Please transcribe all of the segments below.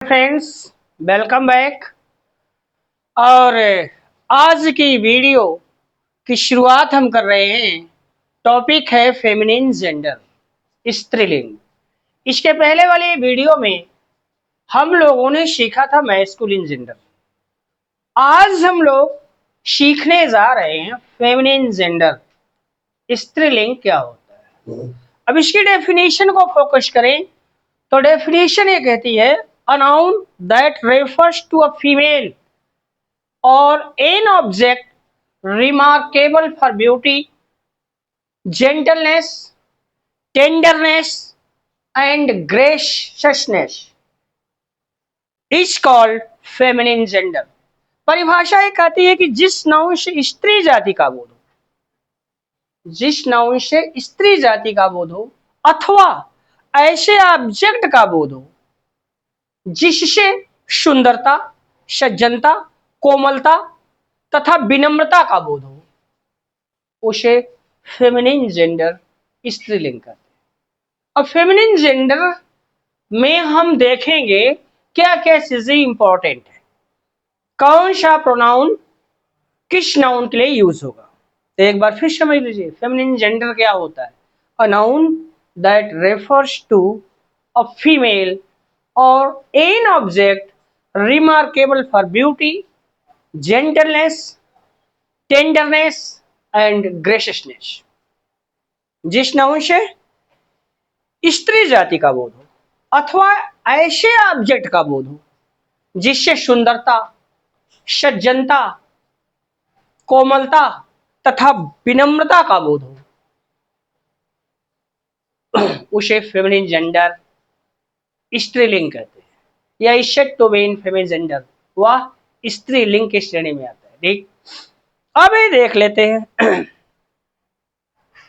Friends, welcome back. और आज की वीडियो की शुरुआत हम कर रहे हैं। टॉपिक है फेमिनिन जेंडर, स्त्रीलिंग। इसके पहले वाले वीडियो में हम लोगों ने सीखा था मैस्कुलिन जेंडर। आज हम लोग सीखने जा रहे हैं फेमिनिन जेंडर, स्त्रीलिंग क्या होता है। अब इसकी डेफिनेशन को फोकस करें तो डेफिनेशन ये कहती है, a noun that refers to a female or an object remarkable for beauty, gentleness, tenderness and graciousness is called feminine gender। परिभाषा ये कहती है कि जिस नाउन से स्त्री जाति का बोध हो, जिस नाउन से स्त्री जाति का बोध हो अथवा ऐसे ऑब्जेक्ट का बोध हो जिससे सुंदरता, सज्जनता, कोमलता तथा विनम्रता का बोध हो, उसे फेमिनिन जेंडर स्त्रीलिंग कहते हैं। अब फेमिनिन जेंडर में हम देखेंगे क्या क्या चीजें इंपॉर्टेंट है, कौन सा प्रोनाउन किस नाउन के लिए यूज होगा। तो एक बार फिर समझ लीजिए, फेमिनिन जेंडर क्या होता है। A noun that refers to a female और an object remarkable for beauty, gentleness, tenderness and graciousness. जिस नाउन से स्त्री जाति का बोध हो अथवा ऐसे ऑब्जेक्ट का बोध हो जिससे सुंदरता, सज्जनता, कोमलता तथा विनम्रता का बोध हो, उसे फेमिनिन जेंडर स्त्रीलिंग कहते हैं। या is said to be in feminine gender, वह स्त्रीलिंग की श्रेणी में आता है। ठीक, अब ये देख लेते हैं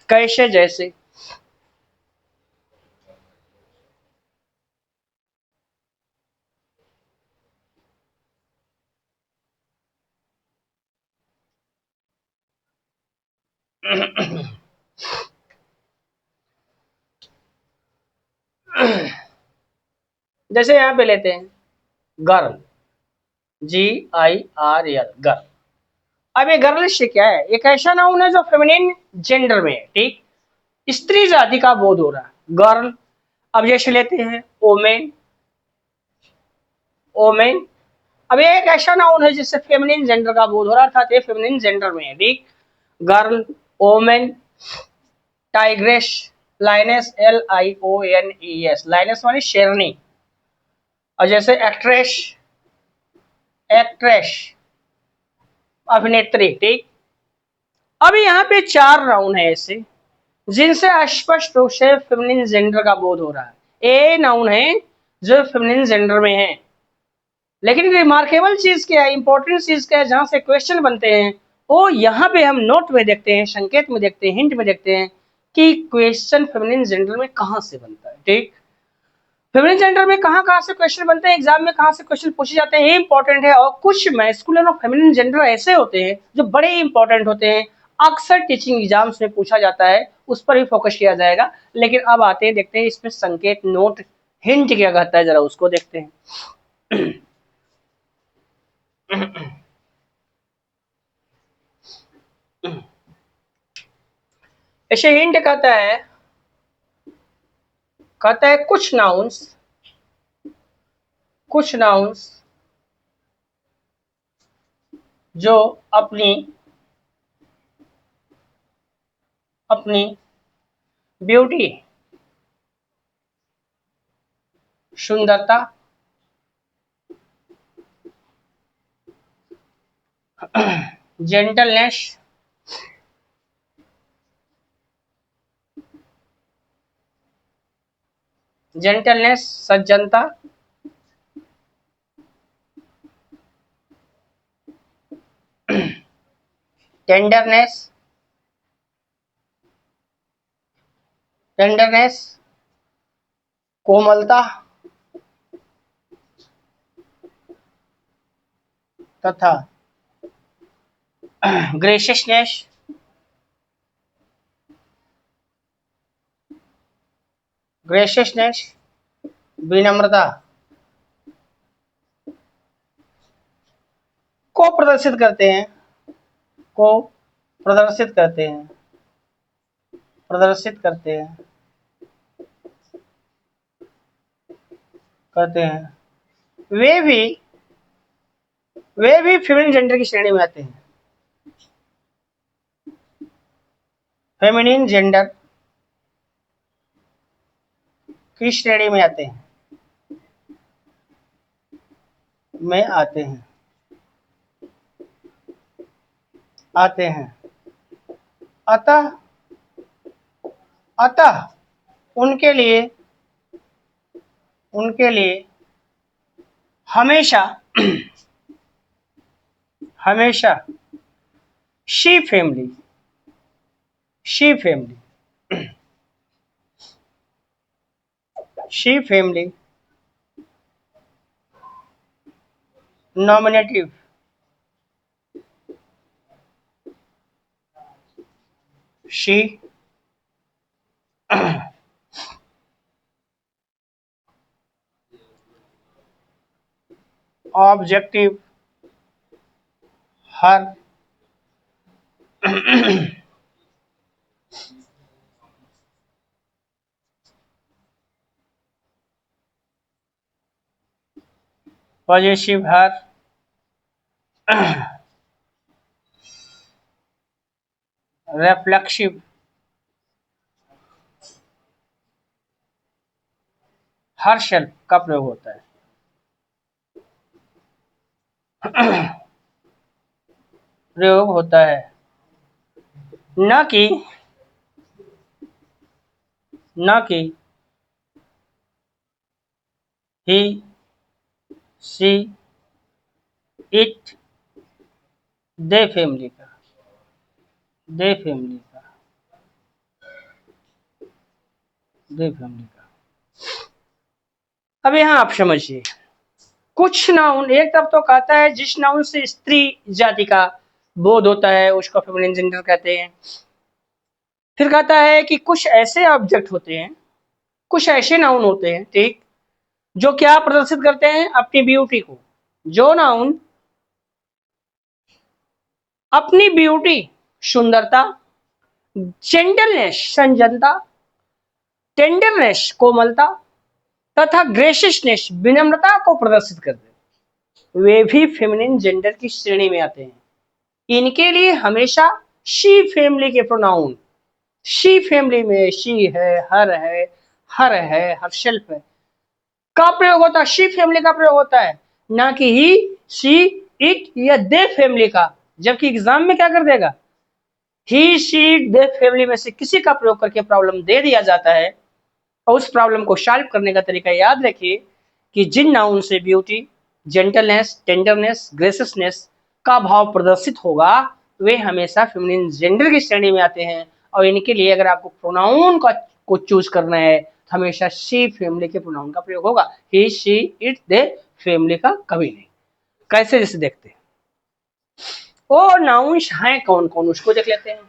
कैसे। जैसे जैसे यहां पे लेते हैं गर्ल, GIRL, गर्ल। अब ये गर्ल से क्या है, एक ऐसा नाउन है जो फेमिनिन जेंडर में है। ठीक, स्त्री जाति का बोध हो रहा है, गर्ल। अब जैसे लेते हैं ओमेन, ओमेन। अब ये एक ऐसा नाउन है जिससे फेमिनिन जेंडर का बोध हो रहा है, अर्थात ये फेमिनिन जेंडर में है। ठीक, गर्ल, ओमेन, टाइग्रेस, लाइनेस, LIONES, लाइनेस मानी शेरनी। और जैसे एक्ट्रेस, एक्ट्रेस अभिनेत्री। ठीक, अब यहाँ पे 4 नाउन है ऐसे जिनसे स्पष्ट रूप से फेमिनिन जेंडर का बोध हो रहा है। ए नाउन है जो फेमिनिन जेंडर में है, लेकिन रिमार्केबल चीज क्या है, इंपॉर्टेंट चीज क्या है, जहां से क्वेश्चन बनते हैं वो यहाँ पे हम नोट में देखते हैं, संकेत में देखते हैं, हिंट में देखते हैं कि क्वेश्चन फेमिनिन जेंडर में कहां से बनता है। ठीक, फेमिनिन जेंडर में कहां से क्वेश्चन बनते हैं, एग्जाम में कहां से क्वेश्चन पूछे जाते हैं, ये इंपॉर्टेंट है। और कुछ मैस्कुलिन और फेमिनिन जेंडर ऐसे होते हैं जो बड़े इंपॉर्टेंट होते हैं, अक्सर टीचिंग एग्जाम्स में पूछा जाता है, उस पर भी फोकस किया जाएगा। लेकिन अब आते हैं, देखते हैं इसमें संकेत, नोट, हिंट क्या कहता है, जरा उसको देखते हैं। ऐसे हिंट कहता है कुछ नाउन्स जो अपनी अपनी ब्यूटी, सुंदरता, जेंटलनेस, सज्जनता, टेंडरनेस, कोमलता तथा ग्रेशियसनेस, विनम्रता को प्रदर्शित करते हैं, को प्रदर्शित करते हैं, प्रदर्शित करते हैं, करते हैं, वे भी फेमिनिन जेंडर की श्रेणी में आते हैं। फेमिनिन जेंडर की श्रेणी में आते हैं, में आते हैं, आते हैं। अतः अतः उनके लिए हमेशा हमेशा she family she family nominative she objective her positive her reflexive her shelf का प्रयोग होता है। प्रयोग होता है, न कि ही सी इट दे फैमिली का दे फैमिली का। अब यहाँ आप समझिए, कुछ नाउन एक तरफ तो कहता है जिस नाउन से स्त्री जाति का बोध होता है उसको फेमिनिन जेंडर कहते हैं। फिर कहता है कि कुछ ऐसे ऑब्जेक्ट होते हैं, कुछ ऐसे नाउन होते हैं, ठीक, जो क्या प्रदर्शित करते हैं, अपनी ब्यूटी को। जो नाउन अपनी ब्यूटी, सुंदरता, जेंटलनेस, संजनता, टेंडरनेस, कोमलता तथा ग्रेसियसनेस, विनम्रता को प्रदर्शित करते हैं, वे भी फेमिनिन जेंडर की श्रेणी में आते हैं। इनके लिए हमेशा शी फैमिली के प्रोनाउन, शी फैमिली में शी है, हर है, हर शेल्फ है का प्रयोग होता है, शी फैमिली का प्रयोग होता है, ना कि ही, शी, इट या दे फैमिली का। जबकि एग्जाम में क्या कर देगा, ही, शी, दे फैमिली में से किसी का प्रयोग करके प्रॉब्लम दे दिया जाता है। और उस प्रॉब्लम को सॉल्व करने का तरीका याद रखिए कि जिन नाउन से ब्यूटी, जेंटलनेस, टेंडरनेस, ग्रेसियसनेस का भाव प्रदर्शित होगा वे हमेशा फेमिनिन जेंडर की श्रेणी में आते हैं। और इनके लिए अगर आपको प्रोनाउन को चूज करना है तो हमेशा शी फैमिली के प्रोनाउन का प्रयोग होगा, ही, शी, इट, दे फैमिली का कभी नहीं। कैसे, जैसे देखते हैं वो नाउन्स हैं कौन कौन, उसको देख लेते हैं।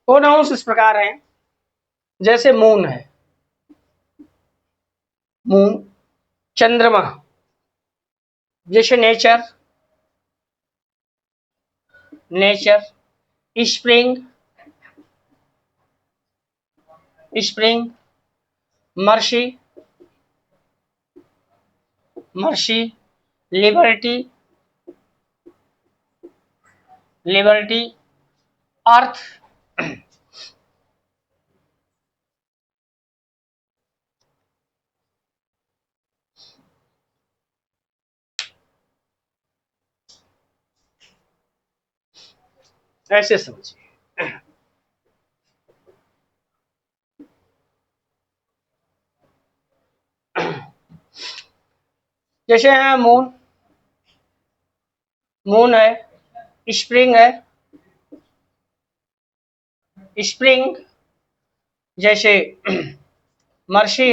वो नाउन्स इस प्रकार हैं, जैसे मून है, मून, चंद्रमा, जैसे नेचर, स्प्रिंग, मर्सी, लिबर्टी, अर्थ, ऐसे समझिए। जैसे है मून, है, स्प्रिंग है, जैसे मर्सी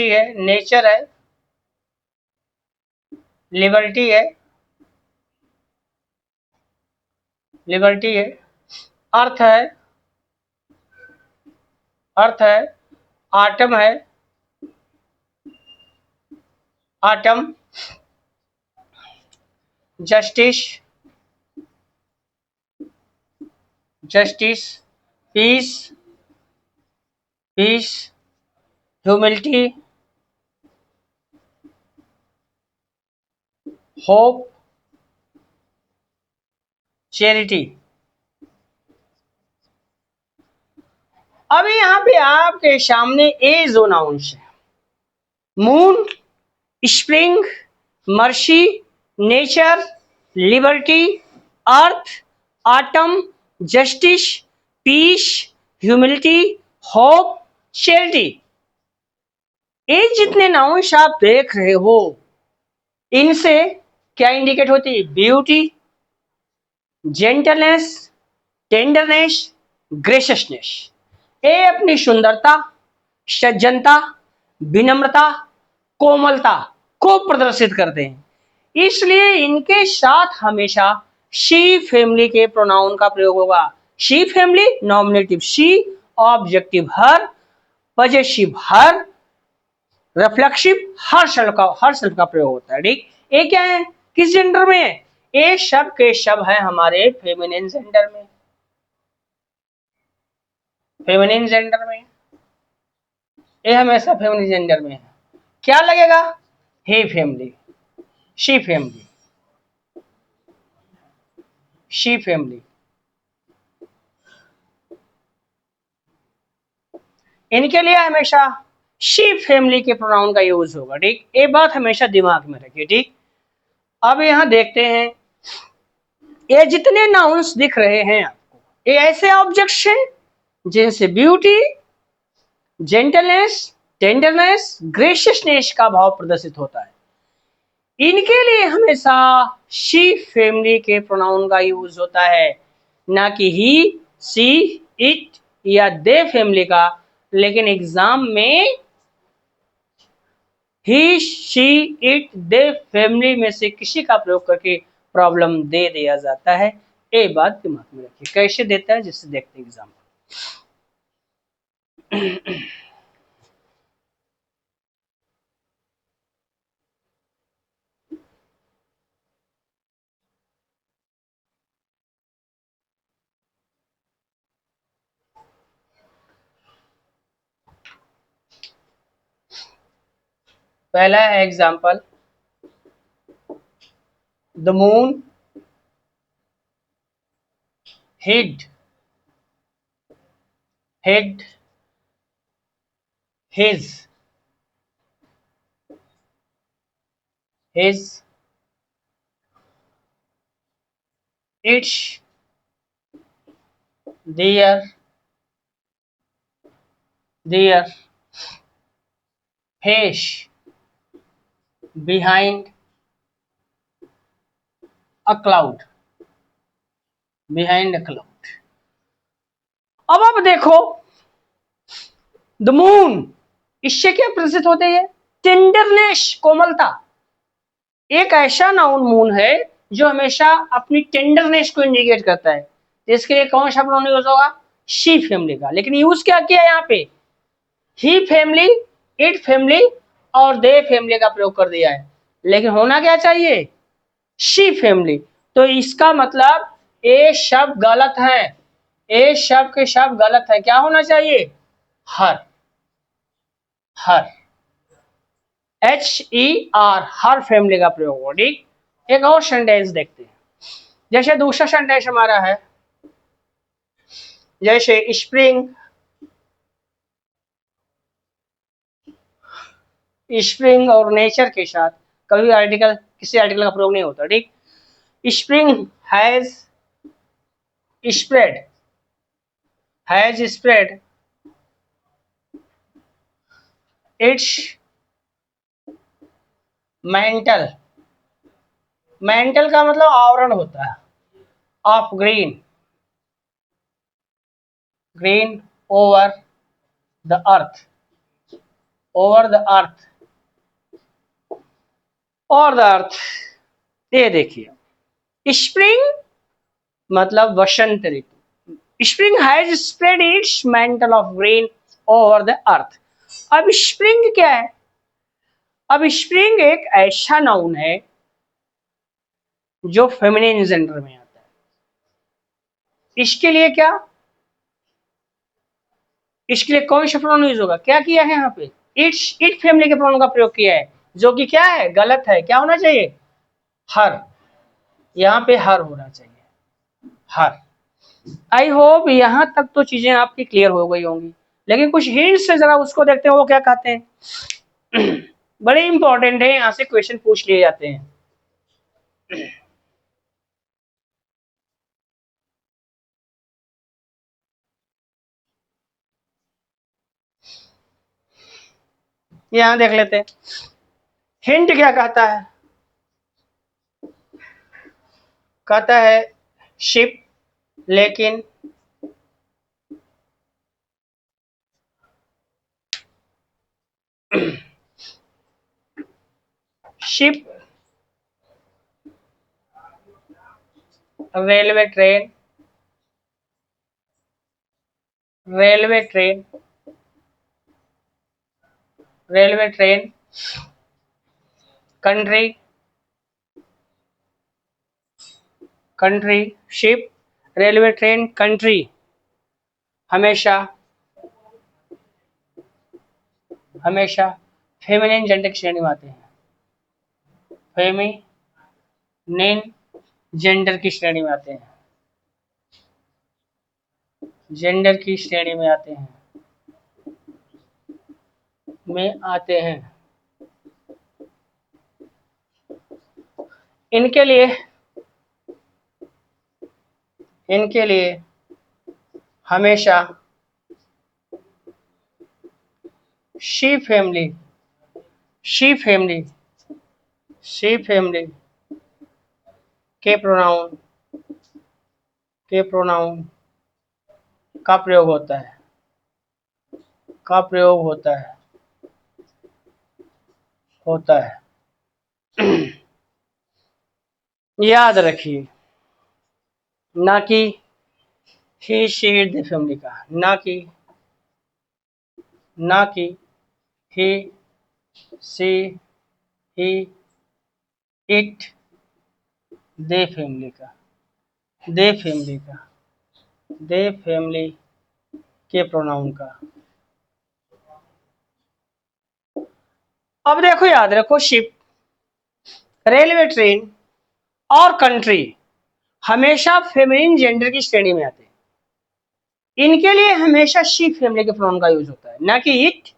है, नेचर है, लिबर्टी है, लिबर्टी है। अर्थ है, अर्थ है। आटम है, autumn. Justice, justice. Peace, peace. Humility, hope, charity. अभी यहाँ पे आपके सामने ए जो नाउंस है, moon, spring, mercy, nature, liberty, earth, autumn, justice, peace, humility, hope, charity. ये जितने नाउंस आप देख रहे हो, इनसे क्या इंडिकेट होती है? Beauty, gentleness, tenderness, graciousness. ये अपनी सुंदरता, सज्जनता, विनम्रता, कोमलता को प्रदर्शित करते हैं। इसलिए इनके साथ हमेशा शी फैमिली के प्रोनाउन का प्रयोग होगा। She family, nominative she, objective her, possessive her, reflexive her शब्द का प्रयोग होता है। ठीक, ये क्या है? किस जेंडर में है? ये सब के सब है हमारे फेमिनिन जेंडर में, फेमिनिन जेंडर में। ये हमेशा फेमिनिन जेंडर में है। क्या लगेगा? He family, she family, she family. इनके लिए हमेशा शी फैमिली के प्रोनाउन का यूज होगा। ठीक, ये बात हमेशा दिमाग में रखिए। ठीक, अब यहां देखते हैं, ये जितने नाउन्स दिख रहे हैं आपको, ये ऐसे ऑब्जेक्ट्स हैं जिनसे ब्यूटी, जेंटलनेस, टेंडरनेस, ग्रेशियसनेस का भाव प्रदर्शित होता है। इनके लिए हमेशा शी फैमिली के प्रोनाउन का यूज होता है, ना कि ही, सी, इट या दे फैमिली का। लेकिन एग्जाम में ही, शी, इट, दे फैमिली में से किसी का प्रयोग करके प्रॉब्लम दे दिया जाता है। ये बात दिमाग में रखिए। कैसे देता है, जिससे देखते हैं एग्जाम। पहला है example, the moon hid, hid his, his, its, their, their, face, behind a cloud, behind a cloud। अब आप देखो, द मून, इससे क्या प्रदर्शित होते हैं? टेंडरनेस, कोमलता। एक ऐसा नाउन मून है जो हमेशा अपनी टेंडरनेस को इंडिकेट करता है। तो इसके लिए कौन सा प्रोनाउन यूज होगा? शी फैमिली का। लेकिन यूज क्या किया यहाँ पे? ही फैमिली, इट फैमिली और दे फैमिली का प्रयोग कर दिया है। लेकिन होना क्या चाहिए? She family. तो इसका मतलब ए शब्द गलत है, ए शब्द के शब्द गलत है। क्या होना चाहिए? हर, हर, HER, हर फैमिली का प्रयोग हो। ठीक, एक और सेंटेंस देखते हैं। जैसे दूसरा सेंटेंस हमारा है, जैसे स्प्रिंग, स्प्रिंग और नेचर के साथ कभी आर्टिकल, किसी आर्टिकल का प्रयोग नहीं होता। ठीक, spring has spread, has spread its mantle, mantle का मतलब आवरण होता है, of green, green over the earth, over the earth. और द अर्थ, ये देखिए स्प्रिंग मतलब वसंत ऋतु, spring has spread its mantle of green over the earth. अब स्प्रिंग क्या है? अब स्प्रिंग एक ऐसा नाउन है जो फेमिनिन जेंडर में आता है। इसके लिए क्या, इसके लिए कौन सा प्रोनाउन यूज होगा? क्या किया है यहाँ पे? इट्स, इट फैमिली के प्रोनाउन का प्रयोग किया है, जो कि क्या है, गलत है। क्या होना चाहिए? हर, यहाँ पे हर होना चाहिए, हर। आई होप यहाँ तक तो चीजें आपकी क्लियर हो गई होंगी, लेकिन कुछ हिंट्स से जरा उसको देखते हैं, वो क्या कहते हैं। बड़े इंपॉर्टेंट है, यहाँ से क्वेश्चन पूछ लिए जाते हैं। यहाँ देख लेते हैं हिंट क्या कहता है। कहता है शिप, लेकिन ship, railway train, railway train, railway train, country, country, ship, railway train, country हमेशा, हमेशा फेमिनिन जेंडर की श्रेणी में आते हैं, फेमिनिन जेंडर की श्रेणी में आते हैं, जेंडर की श्रेणी में आते हैं, में आते हैं। इनके लिए, इनके लिए हमेशा she family, she family, she family के प्रोनाउन, के प्रोनाउन का प्रयोग होता है, का प्रयोग होता है, होता है। याद रखिए, ना कि ही शी इट फैमिली का, ना कि, ना कि ही सी ही इट दे फैमिली का, दे फैमिली का, दे फैमिली के प्रोनाउन का। अब देखो, याद रखो, शिप, रेलवे ट्रेन और कंट्री हमेशा फेमिनिन जेंडर की श्रेणी में आते हैं। इनके लिए हमेशा शी फैमिली के प्रोनाउन का यूज होता है, ना कि इट,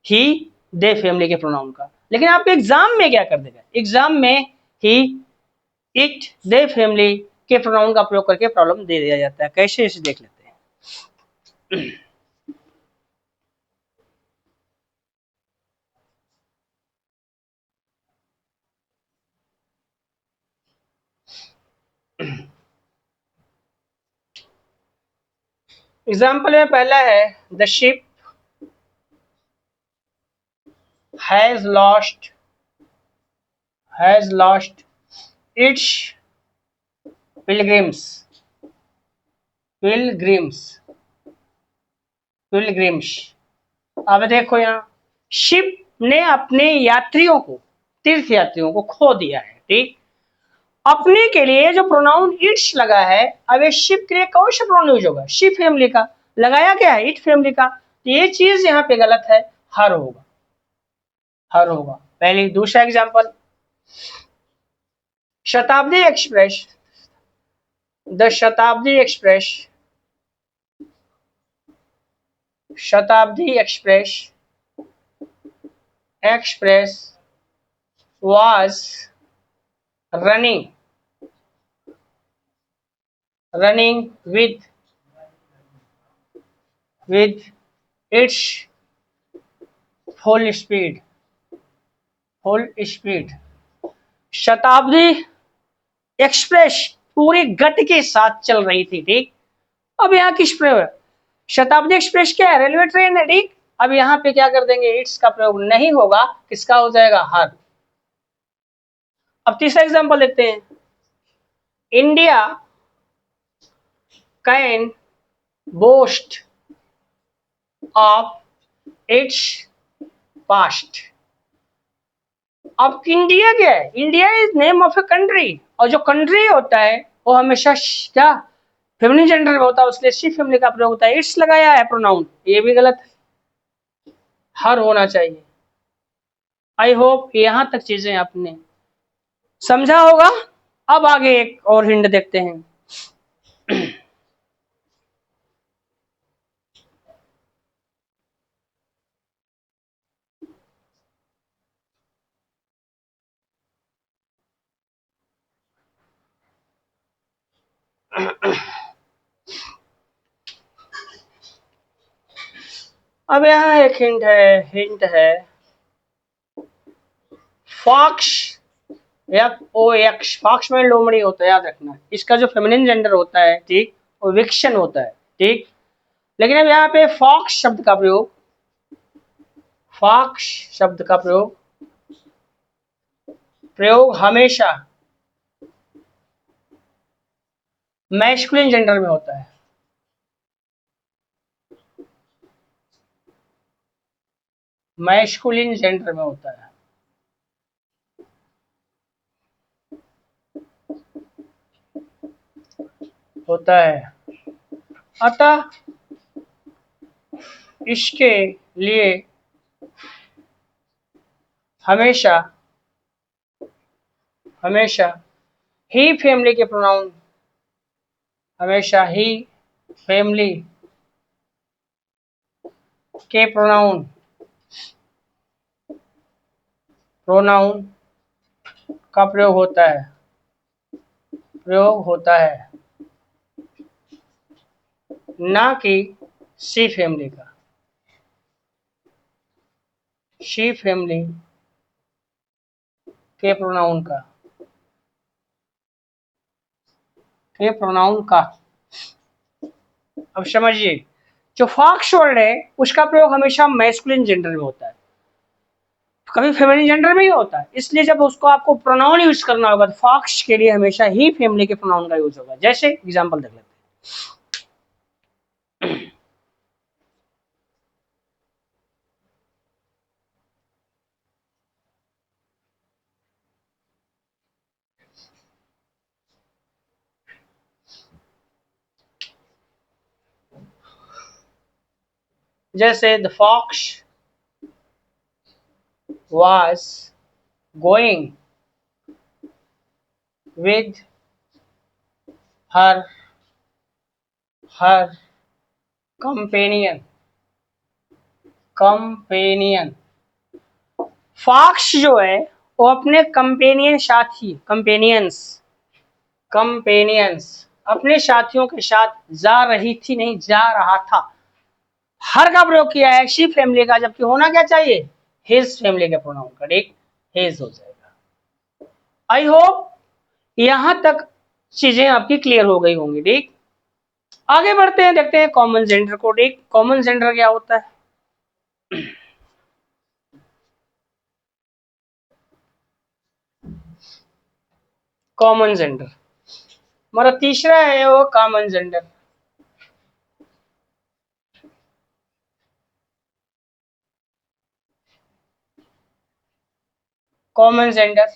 ही, दे फैमिली के प्रोनाउन का। लेकिन आपके एग्जाम में क्या कर देगा, एग्जाम में ही, इट, दे फैमिली के प्रोनाउन का प्रयोग करके प्रॉब्लम दे दिया जाता है। कैसे, इसे देख लेते हैं। एग्जाम्पल में पहला है the ship has lost, has lost its pilgrims, pilgrims, pilgrims. अब देखो, यहाँ शिप ने अपने यात्रियों को, तीर्थ यात्रियों को खो दिया है, ठीक। अपने के लिए जो प्रोनाउन इट्स लगा है, अब ये शिप के लिए कौन सा प्रोनाउन यूज होगा? शिप फैमिली का, लगाया क्या है? इट फैमिली का। तो ये चीज यहाँ पे गलत है, हर होगा, हर होगा। पहले दूसरा एग्जांपल, शताब्दी एक्सप्रेस, द शताब्दी एक्सप्रेस, शताब्दी express, express was running, running with its full speed, full speed। शताब्दी एक्सप्रेस पूरी गति के साथ चल रही थी, ठीक। अब यहाँ किस प्रयोग है? शताब्दी एक्सप्रेस क्या है? रेलवे ट्रेन है, ठीक। अब यहाँ पे क्या कर देंगे? इट्स का प्रयोग नहीं होगा, किसका हो जाएगा? हर। अब तीसरा एग्जांपल देखते हैं। India can boast of its past. अब इंडिया क्या है? India is name of a country, और जो कंट्री होता है वो हमेशा क्या फेमिनिन जेंडर में होता है, उसलिए शी फैमिली का प्रयोग होता है। इट्स लगाया है प्रोनाउन, ये भी गलत है, हर होना चाहिए। आई होप यहां तक चीजें आपने समझा होगा। अब आगे एक और हिंट देखते हैं। अब यहाँ एक हिंट है फॉक्स, FOX, फॉक्स में लोमड़ी होता है, याद रखना। इसका जो फेमिनिन जेंडर होता है, ठीक, वो विक्शन होता है, ठीक। लेकिन अब यहाँ पे फॉक्स शब्द का प्रयोग, फॉक्स शब्द का प्रयोग प्रयोग हमेशा मैस्कुलिन जेंडर में होता है। मैस्कुलिन जेंडर में होता है। अतः इसके लिए हमेशा हमेशा ही फैमिली के प्रोनाउन, हमेशा ही फैमिली के प्रोनाउन प्रोनाउन का प्रयोग होता है, ना कि सी फैमिली का। शी फैमिली के प्रोनाउन का अब समझिए, जो फॉक्स वर्ड है उसका प्रयोग हमेशा मैस्कुलिन जेंडर में होता है, कभी फेमिनिन जेंडर में ही होता है। इसलिए जब उसको आपको प्रोनाउन यूज करना होगा तो फॉक्स के लिए हमेशा ही फैमिली के प्रोनाउन का यूज होगा। जैसे एग्जांपल देख लेते हैं। जैसे the fox was going with her her companion। Fox जो है वो अपने कंपेनियन साथी कंपेनियंस अपने साथियों के साथ जा रही थी, नहीं जा रहा था। हर का प्रयोग किया है शी फैमिली का, जबकि होना क्या चाहिए हिज फैमिली के प्रोनाउन का, ठीक, हिज हो जाएगा। आई होप यहां तक चीजें आपकी क्लियर हो गई होंगी, ठीक। आगे बढ़ते हैं, देखते हैं कॉमन जेंडर को, ठीक। कॉमन जेंडर क्या होता है? कॉमन जेंडर हमारा तीसरा है वो कॉमन जेंडर। कॉमन जेंडर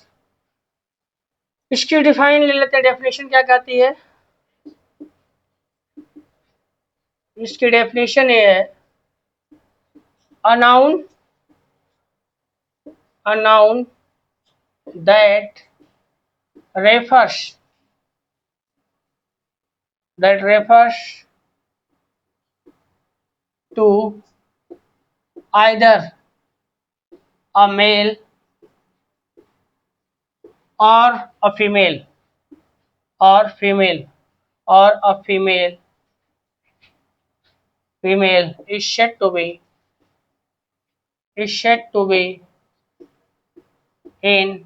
इसकी डिफाइन ले लेते हैं, डेफिनेशन क्या कहती है? इसकी डेफिनेशन ये है a noun that refers to either a male or a female or female or a female is said to be in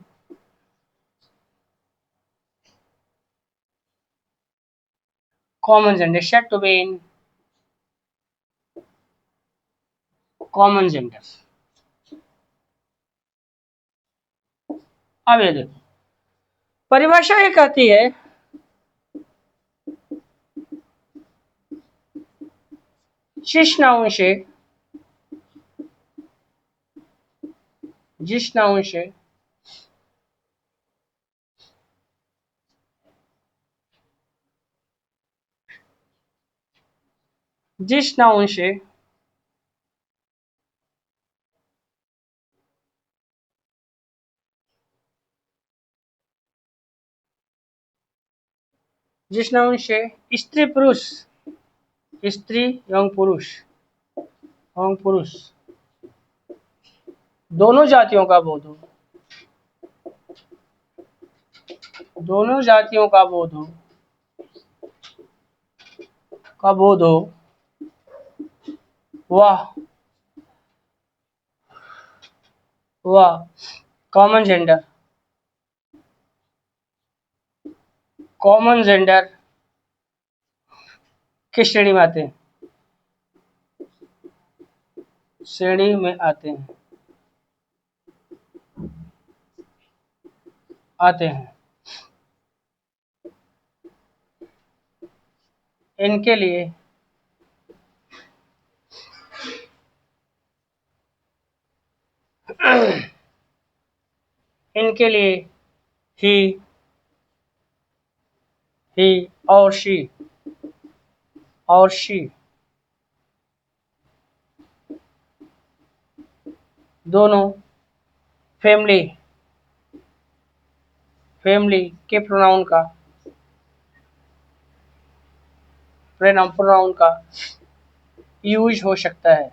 common gender, said to be in common gender। अब ये देखो, परिभाषा ये कहती है जिस नाउन से जिस नाउन से जिस नाउन से जिस नाउन से स्त्री पुरुष स्त्री एवं पुरुष दोनों जातियों का बोध हो, दोनों जातियों का बोध हो वह वह कॉमन जेंडर किस श्रेणी में आते हैं? श्रेणी में आते हैं। इनके लिए ही और शी दोनों फैमिली के प्रोनाउन का यूज हो सकता है।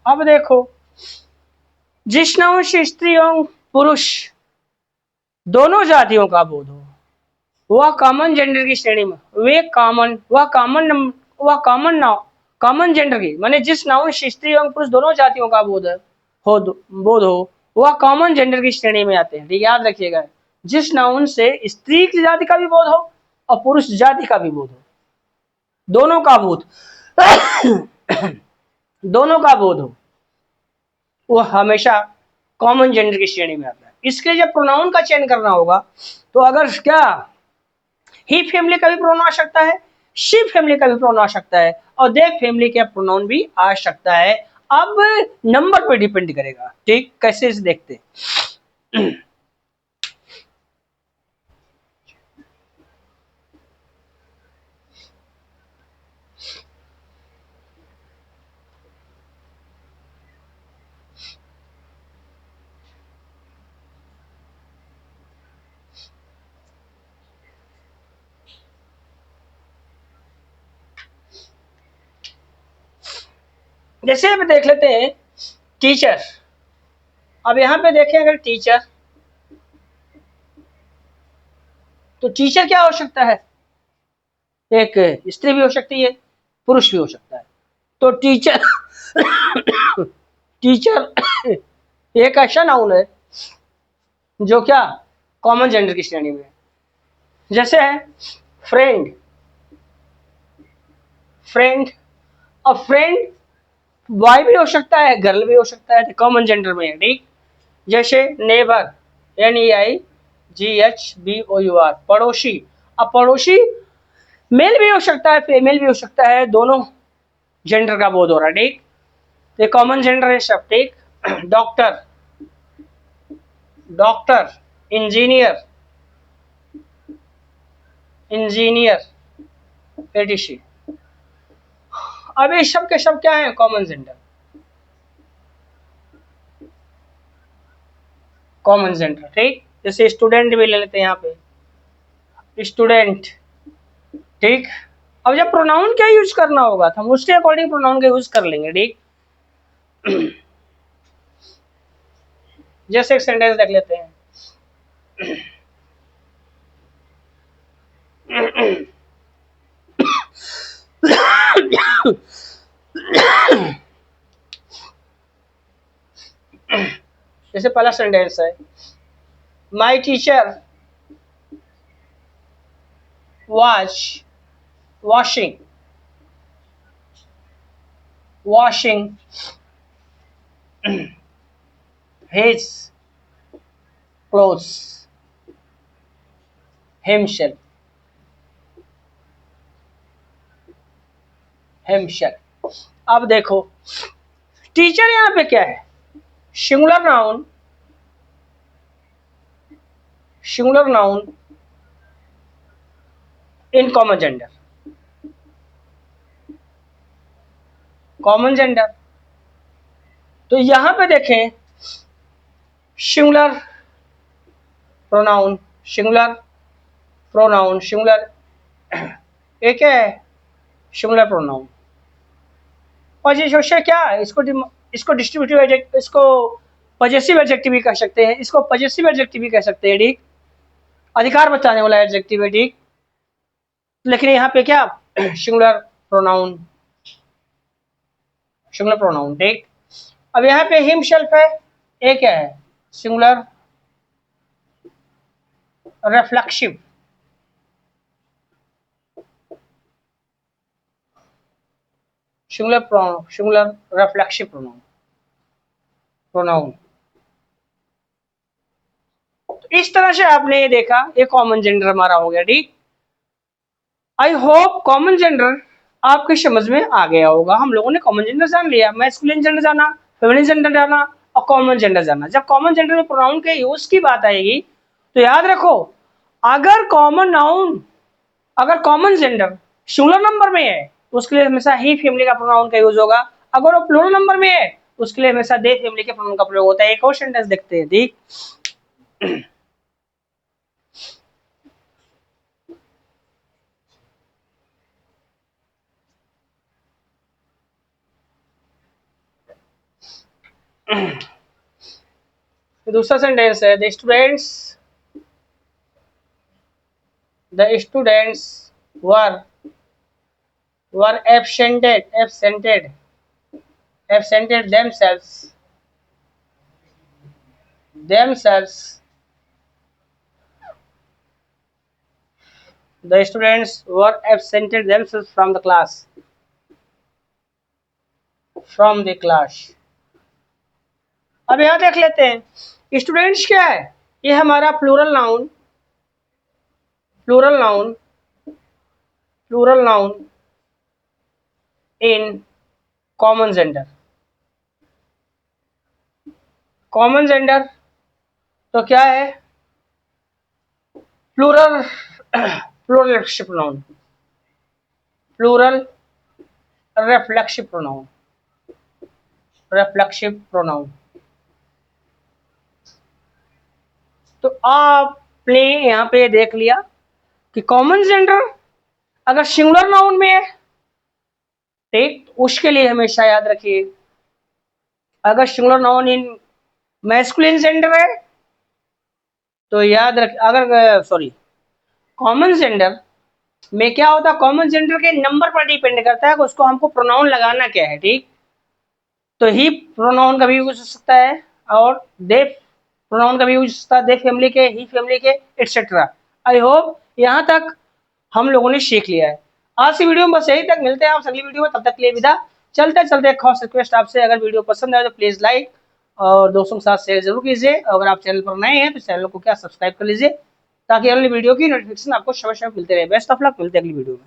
अब देखो, जिस नाउन से स्त्री एवं पुरुष दोनों जातियों का बोध हो वह कॉमन जेंडर की श्रेणी में कॉमन जेंडर की माने जिस नाउन से स्त्री एवं पुरुष दोनों जातियों का बोध हो वह कॉमन जेंडर की श्रेणी में आते हैं। ठीक, याद रखिएगा, जिस नाउन से स्त्री की जाति का भी बोध हो और पुरुष जाति का भी बोध हो, दोनों का बोध हो वो हमेशा कॉमन जेंडर की श्रेणी में आता है। इसके जब प्रोनाउन का चयन करना होगा तो अगर क्या ही फैमिली का भी प्रोनाउन आ सकता है, शी फैमिली का भी प्रोनाउन आ सकता है और दे फैमिली का प्रोनाउन भी आ सकता है। अब नंबर पर डिपेंड करेगा। ठीक, कैसे इसे देखते हैं। जैसे अब देख लेते हैं टीचर। अब यहां पे देखें अगर टीचर, तो टीचर क्या हो सकता है? एक स्त्री भी हो सकती है, पुरुष भी हो सकता है। तो टीचर एक ऐसा नाउन है जो क्या कॉमन जेंडर की श्रेणी में है। जैसे है फ्रेंड और फ्रेंड बॉय भी हो सकता है, गर्ल भी हो सकता है, कॉमन जेंडर में है। ठीक, जैसे नेबर NEIGHBOUR पड़ोसी। अब पड़ोसी मेल भी हो सकता है, फीमेल भी हो सकता है, दोनों जेंडर का बोध हो रहा है। ठीक, ये कॉमन जेंडर है सब। ठीक, डॉक्टर इंजीनियर etc। अब ये सब के सब क्या है? Common gender. ठीक, जैसे स्टूडेंट भी ले लेते हैं यहाँ पे, स्टूडेंट। ठीक, अब जब प्रोनाउन क्या यूज करना होगा तो हम उसके अकॉर्डिंग प्रोनाउन का यूज कर लेंगे। ठीक, जैसे एक सेंटेंस देख लेते हैं। जैसे पहला सेंटेंस है, my teacher was washing his clothes, himself, himself. अब देखो टीचर यहां पे क्या है, singular noun, singular noun in common gender, common gender. तो यहां पे देखें singular pronoun, singular pronoun, singular एक है सिंगुलर प्रोनाउन। पॉजिटिव क्या है, इसको डिस्ट्रीब्यूटिव एडजेक्टिव, इसको पॉजेसिव एडजेक्टिव भी कह सकते हैं, इसको पॉजेसिव एडजेक्टिव भी कह सकते हैं, ठीक, अधिकार बताने वाला एडजेक्टिव है, ठीक। लेकिन यहाँ पे क्या सिंगुलर प्रोनाउन, सिंगुलर प्रोनाउन, ठीक। अब यहाँ पे हिमसेल्फ है, एक है singular reflexive, singular pronoun, singular reflexive pronoun, pronoun. तो इस तरह से आपने ये देखा, ये कॉमन जेंडर हमारा हो गया, ठीक। आई होप कॉमन जेंडर आपके समझ में आ गया होगा। हम लोगों ने कॉमन जेंडर जान लिया, मैस्कुलिन जेंडर जाना, फेमिनिन जेंडर जाना और कॉमन जेंडर जाना। जब कॉमन जेंडर में प्रोनाउन के यूज की बात आएगी तो याद रखो, अगर कॉमन नाउन, अगर कॉमन जेंडर सिंगुलर नंबर में है तो उसके लिए हमेशा ही फैमिली का प्रोनाउन का यूज होगा। अगर वो प्लूरल नंबर में है उसके लिए हमेशा दे फैमिली के प्रोनाउन का प्रयोग होता है। एक और सेंटेंस देखते हैं, ठीक। दूसरा सेंटेंस है, the students were absented themselves the students were absented themselves from the class, from the class। अब यहां देख लेते हैं स्टूडेंट्स क्या है, ये हमारा plural noun, plural noun, plural noun in common gender, common gender तो क्या है, plural, plural reflexive pronoun, plural reflexive pronoun, reflexive pronoun. तो आपने यहाँ पे देख लिया कि कॉमन जेंडर अगर सिंगुलर नाउन में है, ठीक, उसके लिए हमेशा याद रखिए, अगर singular noun in masculine gender है तो याद रख, अगर सॉरी कॉमन जेंडर में क्या होता है, कॉमन जेंडर के नंबर पर डिपेंड करता है कि उसको हमको प्रोनाउन लगाना क्या है, ठीक। तो ही प्रोनाउन का भी यूज हो सकता है और दे प्रोनाउन का भी यूज हो सकता है, दे फैमिली के, ही फैमिली के, एटसेट्रा। आई होप यहाँ तक हम लोगों ने सीख लिया है। आज की वीडियो में बस यही तक, मिलते हैं आप अगली वीडियो में, तब तक के लिए विदा। चलते चलते एक खास रिक्वेस्ट आपसे, अगर वीडियो पसंद आए तो प्लीज लाइक और दोस्तों के साथ शेयर जरूर कीजिए। अगर आप चैनल पर नए हैं तो चैनल को क्या सब्सक्राइब कर लीजिए ताकि अगली वीडियो की नोटिफिकेशन आपको समय समय मिलते रहे। बेस्ट ऑफ लक, मिलते हैं अगली वीडियो में।